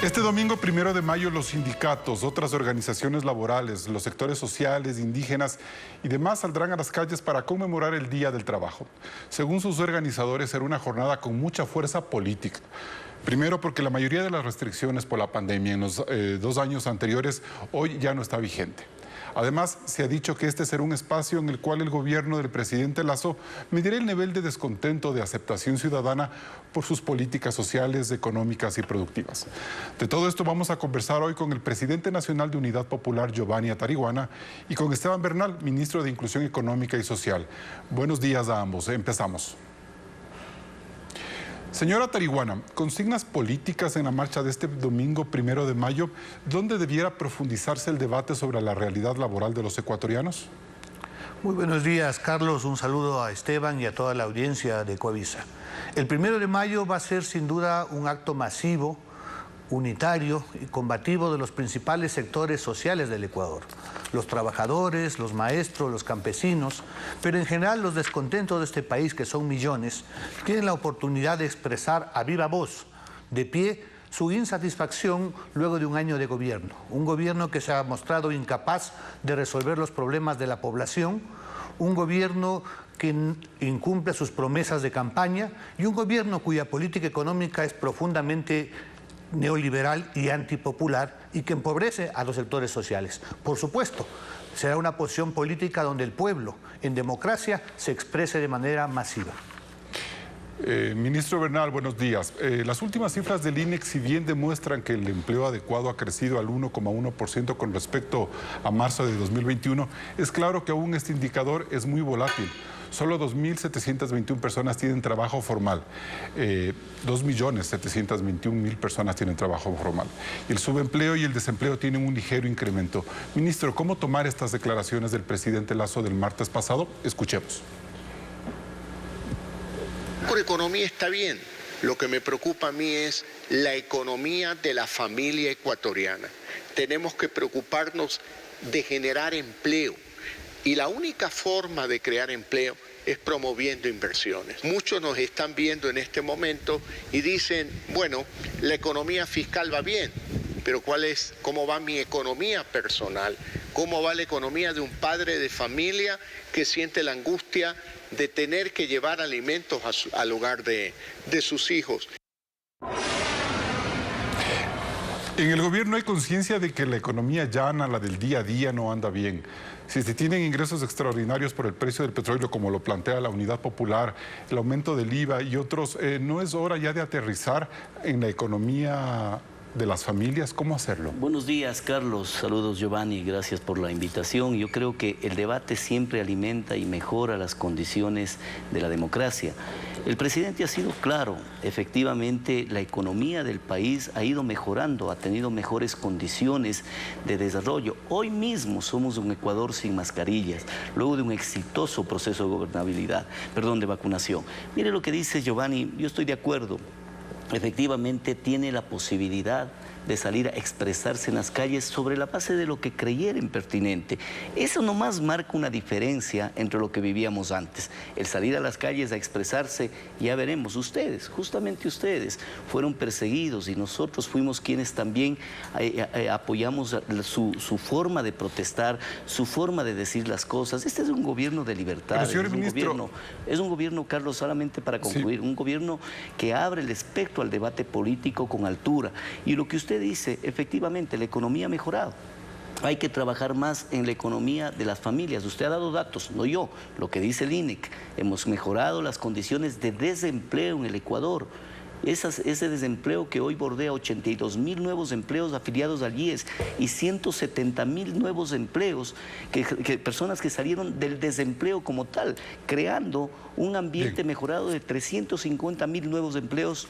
Este domingo 1 de mayo los sindicatos, otras organizaciones laborales, los sectores sociales, indígenas y demás saldrán a las calles para conmemorar el Día del Trabajo. Según sus organizadores, será una jornada con mucha fuerza política. Primero porque la mayoría de las restricciones por la pandemia en los 2 años anteriores hoy ya no está vigente. Además, se ha dicho que este será un espacio en el cual el gobierno del presidente Lasso medirá el nivel de descontento de aceptación ciudadana por sus políticas sociales, económicas y productivas. De todo esto vamos a conversar hoy con el presidente nacional de Unidad Popular, Giovanni Atariguana, y con Esteban Bernal, ministro de Inclusión Económica y Social. Buenos días a ambos. Empezamos. Señora Atariguana, consignas políticas en la marcha de este domingo 1 de mayo, ¿dónde debiera profundizarse el debate sobre la realidad laboral de los ecuatorianos? Muy buenos días, Carlos. Un saludo a Esteban y a toda la audiencia de Coavisa. El 1 de mayo va a ser sin duda un acto masivo, unitario y combativo de los principales sectores sociales del Ecuador. Los trabajadores, los maestros, los campesinos, pero en general los descontentos de este país, que son millones, tienen la oportunidad de expresar a viva voz, de pie, su insatisfacción luego de un año de gobierno. Un gobierno que se ha mostrado incapaz de resolver los problemas de la población, un gobierno que incumple sus promesas de campaña y un gobierno cuya política económica es profundamente neoliberal y antipopular y que empobrece a los sectores sociales. Por supuesto, será una posición política donde el pueblo, en democracia, se exprese de manera masiva. Ministro Bernal, buenos días. Las últimas cifras del INEC, si bien demuestran que el empleo adecuado ha crecido al 1,1% con respecto a marzo de 2021, es claro que aún este indicador es muy volátil. Solo 2.721 personas tienen trabajo formal. 2.721.000 personas tienen trabajo formal. El subempleo y el desempleo tienen un ligero incremento. Ministro, ¿cómo tomar estas declaraciones del presidente Lasso del martes pasado? Escuchemos. Por economía está bien. Lo que me preocupa a mí es la economía de la familia ecuatoriana. Tenemos que preocuparnos de generar empleo. Y la única forma de crear empleo es promoviendo inversiones. Muchos nos están viendo en este momento y dicen, bueno, la economía fiscal va bien, pero ¿cómo va mi economía personal? ¿Cómo va la economía de un padre de familia que siente la angustia de tener que llevar alimentos al hogar de sus hijos? En el gobierno hay conciencia de que la economía llana, la del día a día, no anda bien. Si se tienen ingresos extraordinarios por el precio del petróleo, como lo plantea la Unidad Popular, el aumento del IVA y otros, ¿no es hora ya de aterrizar en la economía de las familias? ¿Cómo hacerlo? Buenos días, Carlos. Saludos, Giovanni. Gracias por la invitación. Yo creo que el debate siempre alimenta y mejora las condiciones de la democracia. El presidente ha sido claro. Efectivamente, la economía del país ha ido mejorando, ha tenido mejores condiciones de desarrollo. Hoy mismo somos un Ecuador sin mascarillas, luego de un exitoso proceso de vacunación. Mire lo que dice Giovanni, yo estoy de acuerdo. Efectivamente tiene la posibilidad de salir a expresarse en las calles sobre la base de lo que creyeren pertinente. Eso nomás marca una diferencia entre lo que vivíamos antes. El salir a las calles a expresarse, ya veremos, justamente ustedes, fueron perseguidos y nosotros fuimos quienes también apoyamos su forma de protestar, su forma de decir las cosas. Este es un gobierno de libertad, es un gobierno, Carlos, solamente para concluir, sí, un gobierno que abre el espectro al debate político con altura. Y lo que usted dice, efectivamente, la economía ha mejorado. Hay que trabajar más en la economía de las familias. Usted ha dado datos, no yo, lo que dice el INEC. Hemos mejorado las condiciones de desempleo en el Ecuador. Ese desempleo que hoy bordea 82.000 nuevos empleos afiliados al IES y 170.000 nuevos empleos, personas que salieron del desempleo como tal, creando un ambiente mejorado de 350.000 nuevos empleos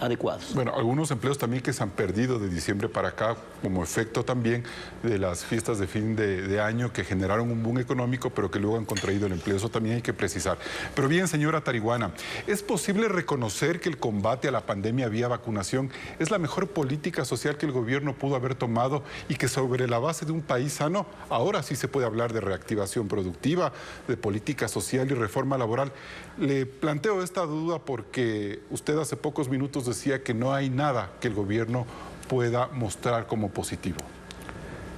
adecuados. Bueno, algunos empleos también que se han perdido de diciembre para acá, como efecto también de las fiestas de fin de año que generaron un boom económico, pero que luego han contraído el empleo. Eso también hay que precisar. Pero bien, señora Atariguana, ¿es posible reconocer que el combate a la pandemia vía vacunación es la mejor política social que el gobierno pudo haber tomado y que sobre la base de un país sano, ahora sí se puede hablar de reactivación productiva, de política social y reforma laboral? Le planteo esta duda porque usted hace pocos minutos decía que no hay nada que el gobierno pueda mostrar como positivo?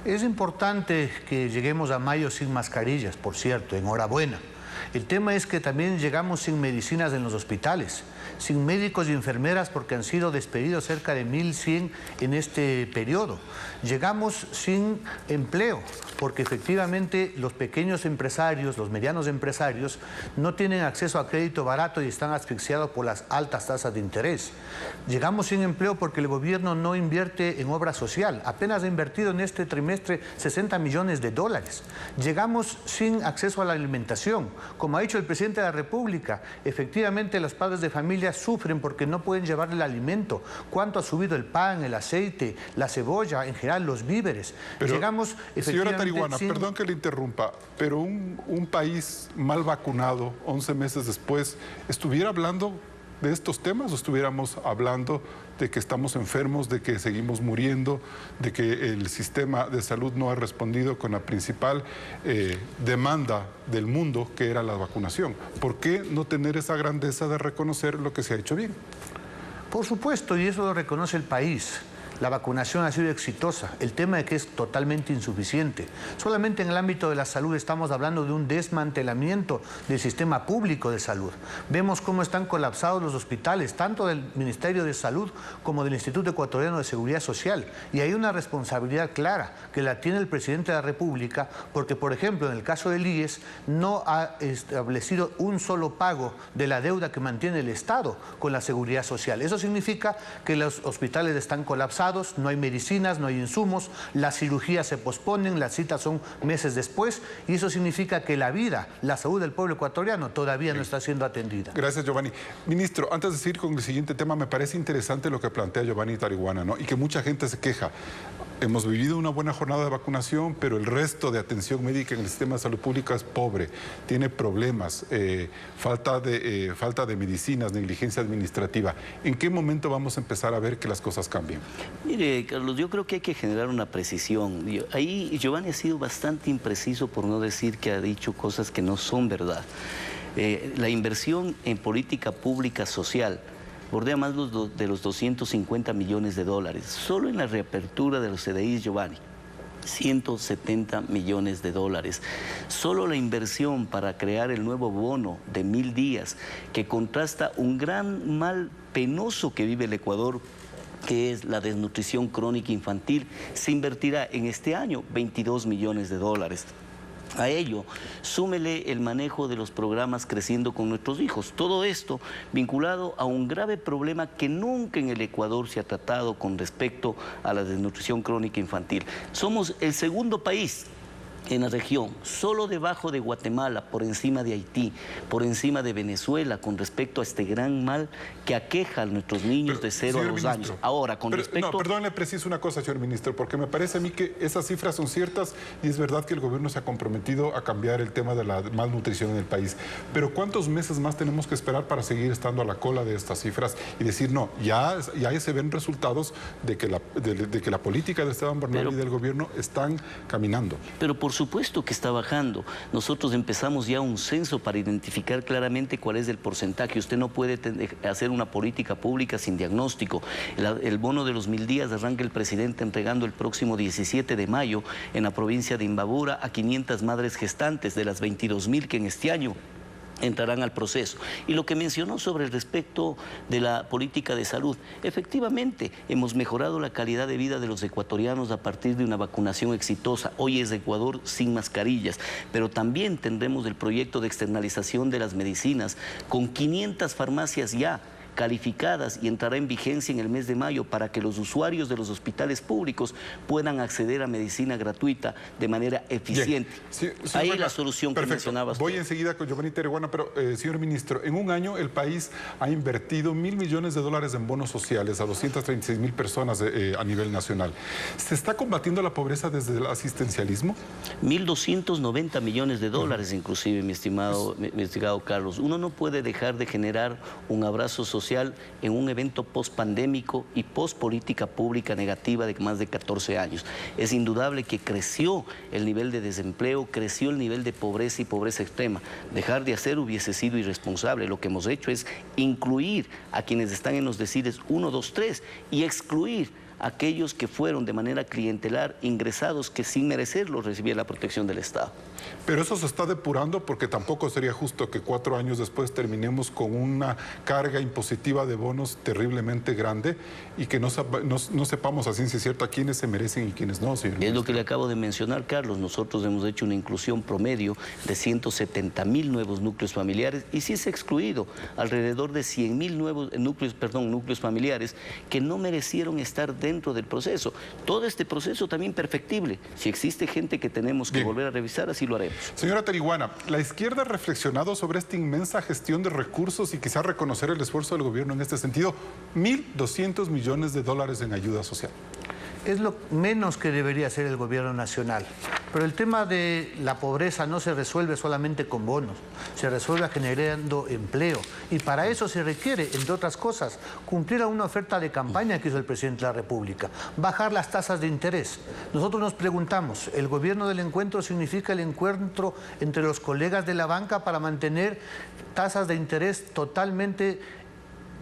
Es importante que lleguemos a mayo sin mascarillas, por cierto, enhorabuena. El tema es que también llegamos sin medicinas en los hospitales, sin médicos y enfermeras porque han sido despedidos cerca de 1.100 en este periodo. Llegamos sin empleo porque efectivamente los pequeños empresarios, los medianos empresarios no tienen acceso a crédito barato y están asfixiados por las altas tasas de interés. Llegamos sin empleo porque el gobierno no invierte en obra social, apenas ha invertido en este trimestre 60 millones de dólares. Llegamos sin acceso a la alimentación. Como ha dicho el presidente de la República, efectivamente los padres de familia sufren porque no pueden llevar el alimento. ¿Cuánto ha subido el pan, el aceite, la cebolla, en general los víveres? Pero, llegamos efectivamente señora Tarihuana, sin... perdón que le interrumpa, pero un país mal vacunado, 11 meses después, ¿estuviera hablando de estos temas o estuviéramos hablando de que estamos enfermos, de que seguimos muriendo, de que el sistema de salud no ha respondido con la principal demanda del mundo, que era la vacunación? ¿Por qué no tener esa grandeza de reconocer lo que se ha hecho bien? Por supuesto, y eso lo reconoce el país. La vacunación ha sido exitosa. El tema es que es totalmente insuficiente. Solamente en el ámbito de la salud estamos hablando de un desmantelamiento del sistema público de salud. Vemos cómo están colapsados los hospitales, tanto del Ministerio de Salud como del Instituto Ecuatoriano de Seguridad Social. Y hay una responsabilidad clara que la tiene el presidente de la República, porque, por ejemplo, en el caso del IES, no ha establecido un solo pago de la deuda que mantiene el Estado con la Seguridad Social. Eso significa que los hospitales están colapsados, no hay medicinas, no hay insumos, las cirugías se posponen, las citas son meses después, y eso significa que la vida, la salud del pueblo ecuatoriano todavía no está siendo atendida. Gracias, Giovanni. Ministro, antes de seguir con el siguiente tema, me parece interesante lo que plantea Giovanni Tarihuana, ¿no? Y que mucha gente se queja. Hemos vivido una buena jornada de vacunación, pero el resto de atención médica en el sistema de salud pública es pobre, tiene problemas, falta de medicinas, negligencia administrativa. ¿En qué momento vamos a empezar a ver que las cosas cambien? Mire, Carlos, yo creo que hay que generar una precisión. Ahí Giovanni ha sido bastante impreciso, por no decir que ha dicho cosas que no son verdad. La inversión en política pública social bordea más de los 250 millones de dólares. Solo en la reapertura de los CDIs, Giovanni, 170 millones de dólares. Solo la inversión para crear el nuevo bono de 1000 días, que contrasta un gran mal penoso que vive el Ecuador, que es la desnutrición crónica infantil, se invertirá en este año 22 millones de dólares. A ello, súmele el manejo de los programas Creciendo con Nuestros Hijos. Todo esto vinculado a un grave problema que nunca en el Ecuador se ha tratado con respecto a la desnutrición crónica infantil. Somos el segundo país en la región, solo debajo de Guatemala, por encima de Haití, por encima de Venezuela, con respecto a este gran mal que aqueja a nuestros niños de 0 a 2 años. Ahora, con respecto... No, perdón, le preciso una cosa, señor ministro, porque me parece a mí que esas cifras son ciertas y es verdad que el gobierno se ha comprometido a cambiar el tema de la malnutrición en el país. Pero ¿cuántos meses más tenemos que esperar para seguir estando a la cola de estas cifras y decir, no, ya se ven resultados de que la política de Esteban Bernal y del gobierno están caminando? Pero por supuesto que está bajando. Nosotros empezamos ya un censo para identificar claramente cuál es el porcentaje. Usted no puede hacer una política pública sin diagnóstico. El bono de los 1000 días arranca el presidente entregando el próximo 17 de mayo en la provincia de Imbabura a 500 madres gestantes de las 22.000 que en este año entrarán al proceso. Y lo que mencionó sobre el respecto de la política de salud, efectivamente hemos mejorado la calidad de vida de los ecuatorianos a partir de una vacunación exitosa. Hoy es Ecuador sin mascarillas, pero también tendremos el proyecto de externalización de las medicinas con 500 farmacias ya calificadas y entrará en vigencia en el mes de mayo para que los usuarios de los hospitales públicos puedan acceder a medicina gratuita de manera eficiente. Sí, ahí es la solución que mencionabas. Voy enseguida con Giovanni Tarihuana, pero señor ministro, en un año el país ha invertido $1.000 millones en bonos sociales a 236.000 personas a nivel nacional. ¿Se está combatiendo la pobreza desde el asistencialismo? 1.290 millones de dólares inclusive, mi estimado Carlos. Uno no puede dejar de generar un abrazo social en un evento post-pandémico y post-política pública negativa de más de 14 años. Es indudable que creció el nivel de desempleo, creció el nivel de pobreza y pobreza extrema. Dejar de hacer hubiese sido irresponsable. Lo que hemos hecho es incluir a quienes están en los deciles 1, 2, 3 y excluir aquellos que fueron de manera clientelar ingresados que sin merecerlo recibían la protección del Estado. Pero eso se está depurando porque tampoco sería justo que 4 años después terminemos con una carga impositiva de bonos terriblemente grande y que no sepamos a ciencia cierta quiénes se merecen y quiénes no, señor ministro. Es lo que le acabo de mencionar, Carlos. Nosotros hemos hecho una inclusión promedio de 170.000 nuevos núcleos familiares y sí se ha excluido alrededor de 100.000 nuevos núcleos familiares que no merecieron estar dentro del proceso. Todo este proceso también perfectible. Si existe gente que tenemos que volver a revisar, así lo haremos. Señora Teriguana, la izquierda ha reflexionado sobre esta inmensa gestión de recursos y quizá reconocer el esfuerzo del gobierno en este sentido. 1.200 millones de dólares en ayuda social. Es lo menos que debería hacer el gobierno nacional. Pero el tema de la pobreza no se resuelve solamente con bonos, se resuelve generando empleo. Y para eso se requiere, entre otras cosas, cumplir a una oferta de campaña que hizo el presidente de la República, bajar las tasas de interés. Nosotros nos preguntamos, ¿el gobierno del encuentro significa el encuentro entre los colegas de la banca para mantener tasas de interés totalmente,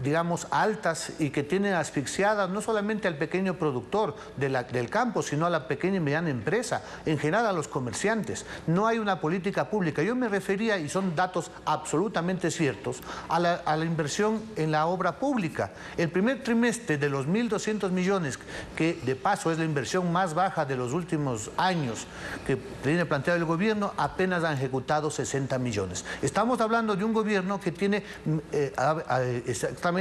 digamos, altas y que tienen asfixiadas no solamente al pequeño productor del campo, sino a la pequeña y mediana empresa, en general a los comerciantes? No hay una política pública. Yo me refería, y son datos absolutamente ciertos, a la inversión en la obra pública. El primer trimestre de los 1.200 millones, que de paso es la inversión más baja de los últimos años que tiene planteado el gobierno, apenas han ejecutado 60 millones. Estamos hablando de un gobierno que tiene exactamente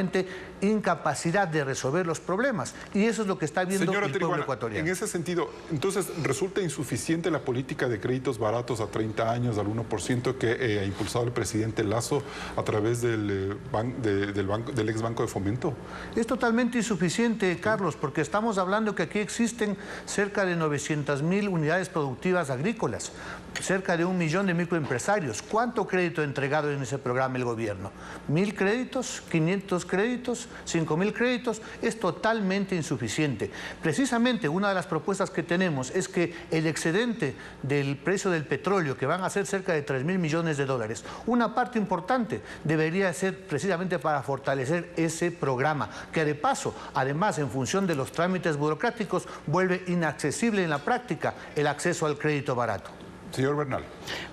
incapacidad de resolver los problemas, y eso es lo que está viendo el pueblo ecuatoriano. En ese sentido, entonces, ¿resulta insuficiente la política de créditos baratos a 30 años al 1% que ha impulsado el presidente Lasso a través del ex Banco de Fomento? Es totalmente insuficiente, Carlos, porque estamos hablando que aquí existen cerca de 900.000 unidades productivas agrícolas, cerca de 1 millón de microempresarios. ¿Cuánto crédito ha entregado en ese programa el gobierno? ¿1.000 créditos? ¿500 créditos? ¿5.000 créditos? Es totalmente insuficiente. Precisamente una de las propuestas que tenemos es que el excedente del precio del petróleo, que van a ser cerca de 3.000 millones de dólares, una parte importante debería ser precisamente para fortalecer ese programa, que de paso, además, en función de los trámites burocráticos, vuelve inaccesible en la práctica el acceso al crédito barato. Señor Bernal.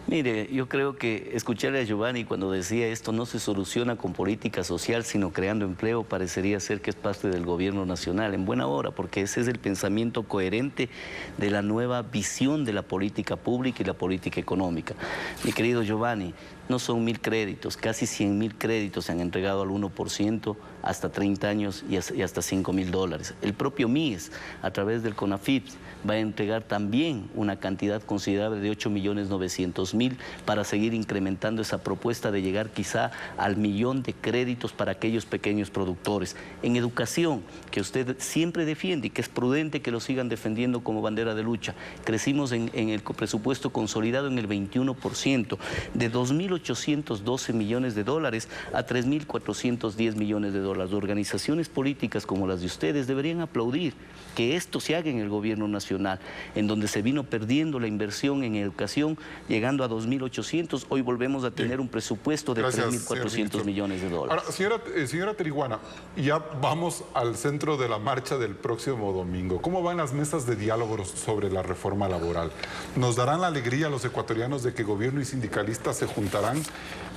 Mire, yo creo que escucharle a Giovanni cuando decía esto no se soluciona con política social, sino creando empleo, parecería ser que es parte del gobierno nacional, en buena hora, porque ese es el pensamiento coherente de la nueva visión de la política pública y la política económica. Mi querido Giovanni, no son 1.000 créditos, casi 100.000 créditos se han entregado al 1% hasta 30 años y hasta $5.000. El propio MIES, a través del CONAFIP, va a entregar también una cantidad considerable de 8.900.000 para seguir incrementando esa propuesta de llegar quizá al 1 millón de créditos para aquellos pequeños productores. En educación, que usted siempre defiende y que es prudente que lo sigan defendiendo como bandera de lucha, crecimos en el presupuesto consolidado en el 21%, de 2.812 millones de dólares a 3.410 millones de dólares. Organizaciones políticas como las de ustedes deberían aplaudir que esto se haga en el gobierno nacional, en donde se vino perdiendo la inversión en educación, llegando a 2.800, hoy volvemos a tener un presupuesto de 3.400 millones de dólares. Ahora, señora Teriguana, ya vamos al centro de la marcha del próximo domingo. ¿Cómo van las mesas de diálogo sobre la reforma laboral? ¿Nos darán la alegría a los ecuatorianos de que gobierno y sindicalistas se juntarán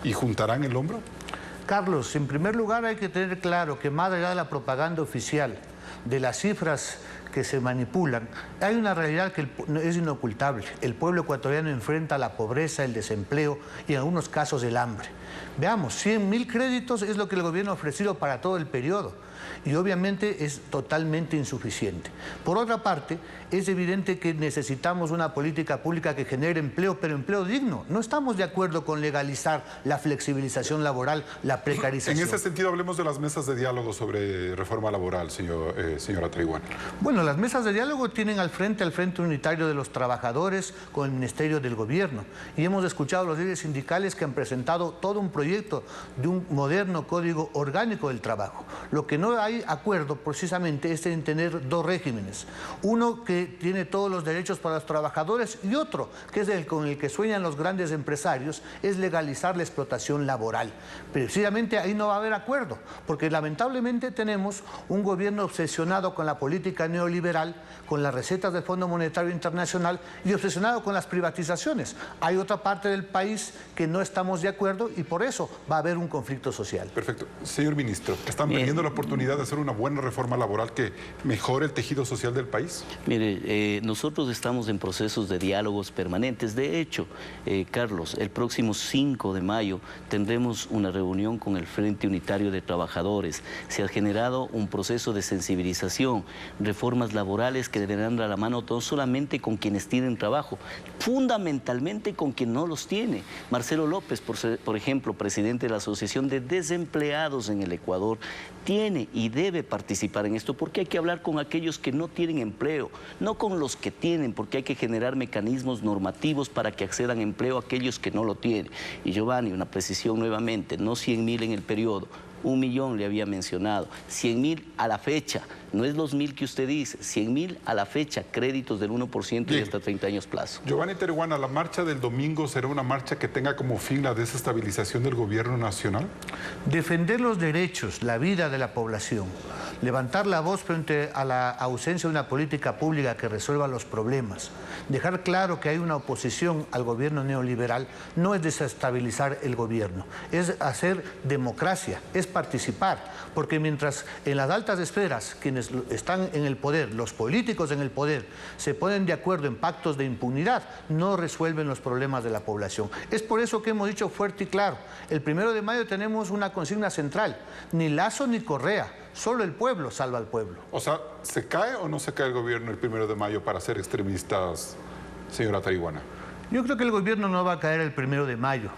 y juntarán el hombro? Carlos, en primer lugar hay que tener claro que más allá de la propaganda oficial, de las cifras que se manipulan, hay una realidad que es inocultable. El pueblo ecuatoriano enfrenta la pobreza, el desempleo y en algunos casos el hambre. Veamos, 100.000 créditos es lo que el gobierno ha ofrecido para todo el periodo y obviamente es totalmente insuficiente. Por otra parte, es evidente que necesitamos una política pública que genere empleo, pero empleo digno. No estamos de acuerdo con legalizar la flexibilización laboral, la precarización. En ese sentido, hablemos de las mesas de diálogo sobre reforma laboral, señora Teriguana. Bueno, Bueno, las mesas de diálogo tienen al Frente Unitario de los Trabajadores con el Ministerio del Gobierno. Y hemos escuchado a los líderes sindicales que han presentado todo un proyecto de un moderno código orgánico del trabajo. Lo que no hay acuerdo precisamente es en tener dos regímenes. Uno que tiene todos los derechos para los trabajadores y otro, que es el con el que sueñan los grandes empresarios, es legalizar la explotación laboral. Precisamente ahí no va a haber acuerdo, porque lamentablemente tenemos un gobierno obsesionado con la política neoliberal, con las recetas del Fondo Monetario Internacional y obsesionado con las privatizaciones. Hay otra parte del país que no estamos de acuerdo y por eso va a haber un conflicto social. Perfecto. Señor ministro, ¿están perdiendo la oportunidad de hacer una buena reforma laboral que mejore el tejido social del país? Mire, nosotros estamos en procesos de diálogos permanentes. De hecho, Carlos, el próximo 5 de mayo tendremos una reunión con el Frente Unitario de Trabajadores. Se ha generado un proceso de sensibilización, reformas laborales que deberán dar la mano no solamente con quienes tienen trabajo, fundamentalmente con quien no los tiene. Marcelo López, por ejemplo, presidente de la Asociación de Desempleados en el Ecuador, tiene y debe participar en esto porque hay que hablar con aquellos que no tienen empleo, no con los que tienen, porque hay que generar mecanismos normativos para que accedan a empleo a aquellos que no lo tienen. Y Giovanni, una precisión nuevamente, no 100.000 en el periodo, 1 millón le había mencionado, 100.000 a la fecha, no es los 1.000 que usted dice, 100.000 a la fecha, créditos del 1% y hasta 30 años plazo. Giovanni Tarihuana, ¿la marcha del domingo será una marcha que tenga como fin la desestabilización del gobierno nacional? Defender los derechos, la vida de la población, levantar la voz frente a la ausencia de una política pública que resuelva los problemas, dejar claro que hay una oposición al gobierno neoliberal, no es desestabilizar el gobierno, es hacer democracia, es participar, porque mientras en las altas esferas quienes están en el poder, los políticos en el poder, se ponen de acuerdo en pactos de impunidad, no resuelven los problemas de la población. Es por eso que hemos dicho fuerte y claro, el 1 de mayo tenemos una consigna central, ni Lazo ni Correa, solo el pueblo salva al pueblo. O sea, ¿se cae o no se cae el gobierno el 1 de mayo para ser extremistas, señora Tarihuana? Yo creo que el gobierno no va a caer el 1 de mayo,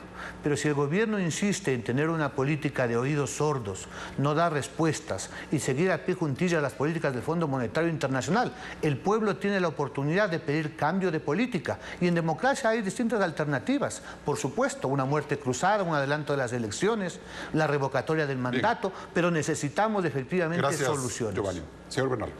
pero si el gobierno insiste en tener una política de oídos sordos, no dar respuestas y seguir a pie juntillas las políticas del Fondo Monetario Internacional, el pueblo tiene la oportunidad de pedir cambio de política y en democracia hay distintas alternativas. Por supuesto, una muerte cruzada, un adelanto de las elecciones, la revocatoria del mandato, bien, pero necesitamos efectivamente soluciones. Giovanni. Señor Bernal.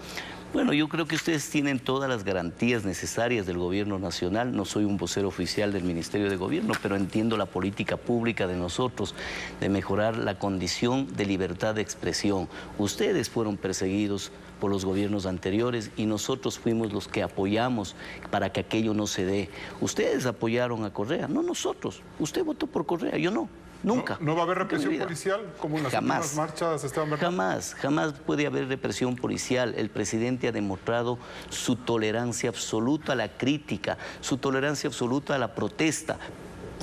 Bueno, yo creo que ustedes tienen todas las garantías necesarias del gobierno nacional. No soy un vocero oficial del Ministerio de Gobierno, pero entiendo la política pública de nosotros de mejorar la condición de libertad de expresión. Ustedes fueron perseguidos por los gobiernos anteriores y nosotros fuimos los que apoyamos para que aquello no se dé. Ustedes apoyaron a Correa, no nosotros. Usted votó por Correa, yo no. Nunca. ¿No va a haber represión policial como en las últimas marchas, Esteban Bernal? Jamás puede haber represión policial. El presidente ha demostrado su tolerancia absoluta a la crítica, su tolerancia absoluta a la protesta.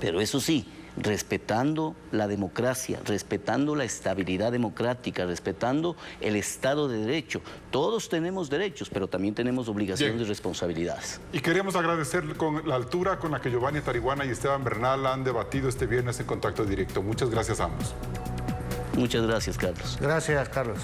Pero eso sí, respetando la democracia, respetando la estabilidad democrática, respetando el Estado de Derecho. Todos tenemos derechos, pero también tenemos obligaciones y responsabilidades. Y queríamos agradecer con la altura con la que Giovanni Tarihuana y Esteban Bernal han debatido este viernes en Contacto Directo. Muchas gracias a ambos. Muchas gracias, Carlos. Gracias, Carlos.